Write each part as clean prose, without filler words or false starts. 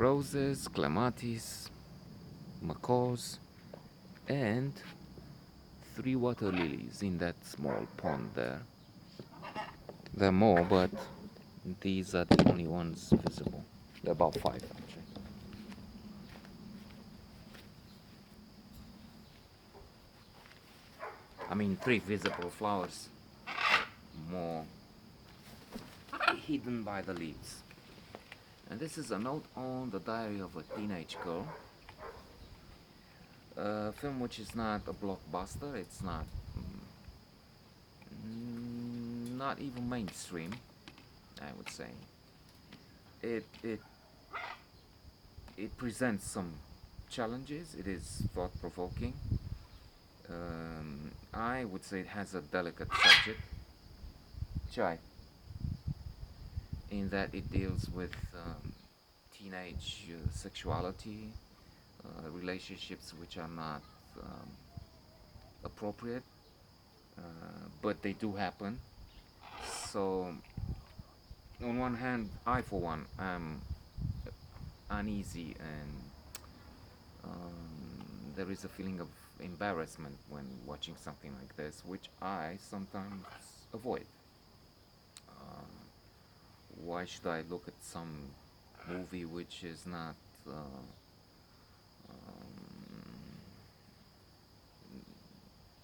roses, clematis, macaws, and three water lilies in that small pond there. There are more, but these are the only ones visible. There are about five, actually. I mean, three visible flowers, more hidden by the leaves. And this is a note on the diary of a teenage girl. A film which is not a blockbuster. It's not even mainstream, I would say. It it it presents some challenges. It is thought provoking. I would say it has a delicate subject, Chai, in that it deals with teenage sexuality, relationships which are not um, appropriate, but they do happen. So, on one hand, I, for one, am uneasy, and there is a feeling of embarrassment when watching something like this, which I sometimes avoid. Uh, why should I look at some movie which is not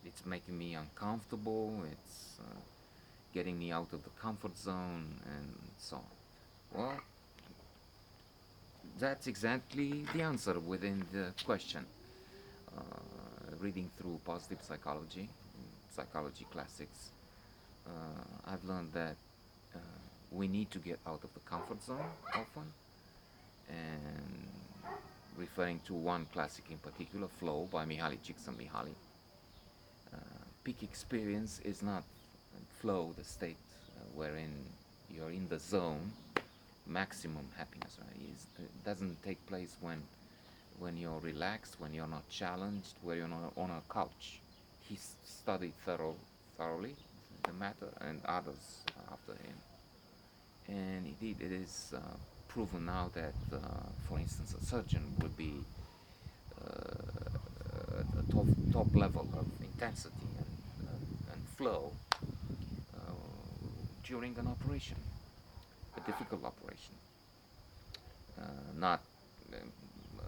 it's making me uncomfortable, it's getting me out of the comfort zone, and so on. Well, that's exactly the answer within the question. Uh, Reading through positive psychology, psychology classics, I've learned that uh, we need to get out of the comfort zone often, and referring to one classic in particular, Flow by Mihaly Csikszentmihalyi. Peak experience is not flow, the state wherein you're in the zone, maximum happiness, right? It doesn't take place when you're relaxed, when you're not challenged, when you're not on a couch. He studied thoroughly the matter, and others after him. And indeed, it is proven now that, for instance, a surgeon would be at a top level of intensity and flow uh, during an operation, a difficult operation. Not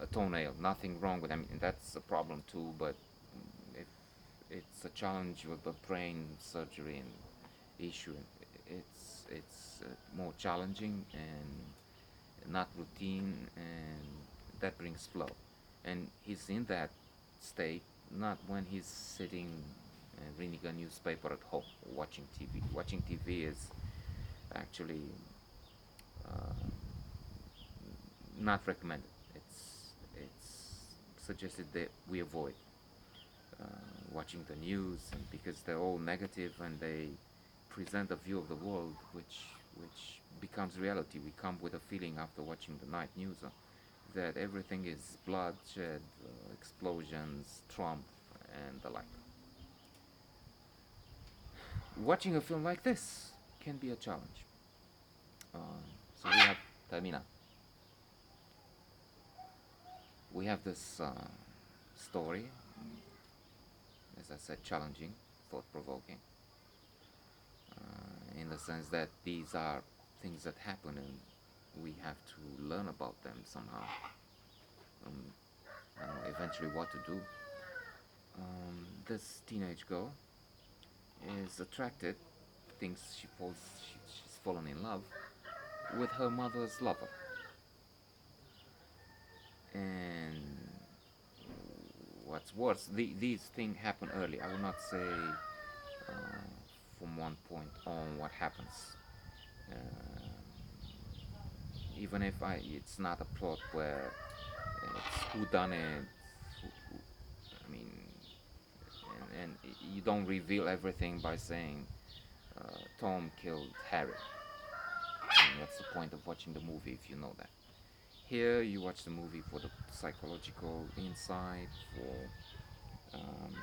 a toenail, nothing wrong with. I mean, that's a problem too. But if it's a challenge with the brain surgery and issue, it's more challenging and not routine, and that brings flow. And he's in that state not when he's sitting reading a newspaper at home, watching TV. Watching TV is actually uh, not recommended. It's suggested that we avoid uh, watching the news, and because they're all negative and they present a view of the world which becomes reality. We come with a feeling after watching the night news that everything is bloodshed, explosions, Trump, and the like. Watching a film like this can be a challenge. So we have Tamina. We have this story, as I said, challenging, thought-provoking, in the sense that these are things that happen and we have to learn about them somehow. Um, Eventually, what to do. This teenage girl is attracted, thinks she's fallen in love with her mother's lover, and what's worse, these things happen early. I will not say from one point on what happens. Uh, Even if it's not a plot where it's who done it, I mean, and you don't reveal everything by saying Tom killed Harry. I mean, that's the point of watching the movie if you know that. Here, you watch the movie for the psychological insight, um,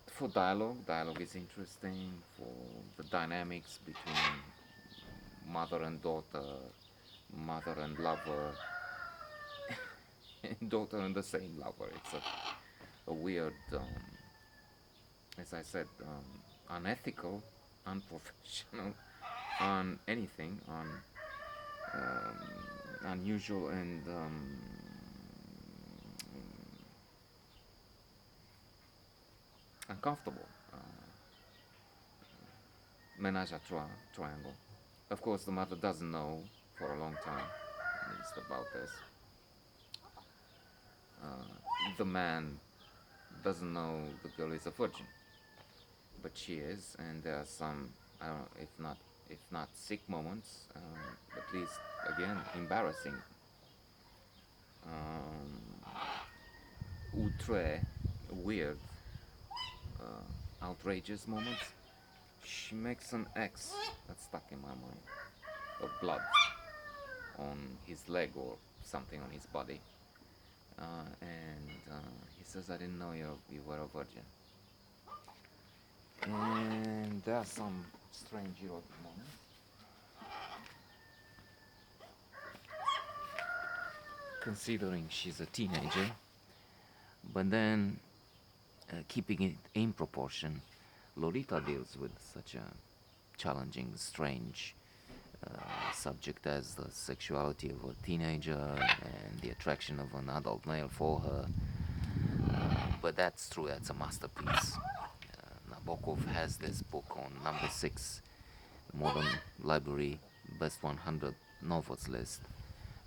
for dialogue. Dialogue is interesting for the dynamics between mother and daughter, mother and lover, and daughter and the same lover. It's a weird, as I said, unethical, unprofessional, on anything, on unusual and uncomfortable menage a triangle. Of course, the mother doesn't know for a long time, at least about this. The man doesn't know the girl is a virgin, but she is, and there are some, I don't know, if not sick moments, at least again embarrassing, outre, weird, outrageous moments. She makes an X that's stuck in my mind of blood on his leg or something on his body, and he says, "I didn't know you were a virgin." And there are some strange erotic moments. Considering she's a teenager, but then keeping it in proportion, Lolita deals with such a challenging, strange subject as the sexuality of a teenager and the attraction of an adult male for her. But that's true, that's a masterpiece. Nabokov has this book on number 6, Modern Library Best 100 Novels list,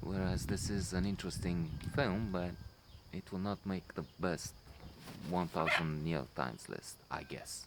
whereas this is an interesting film, but it will not make the best 1000 New York Times list, I guess.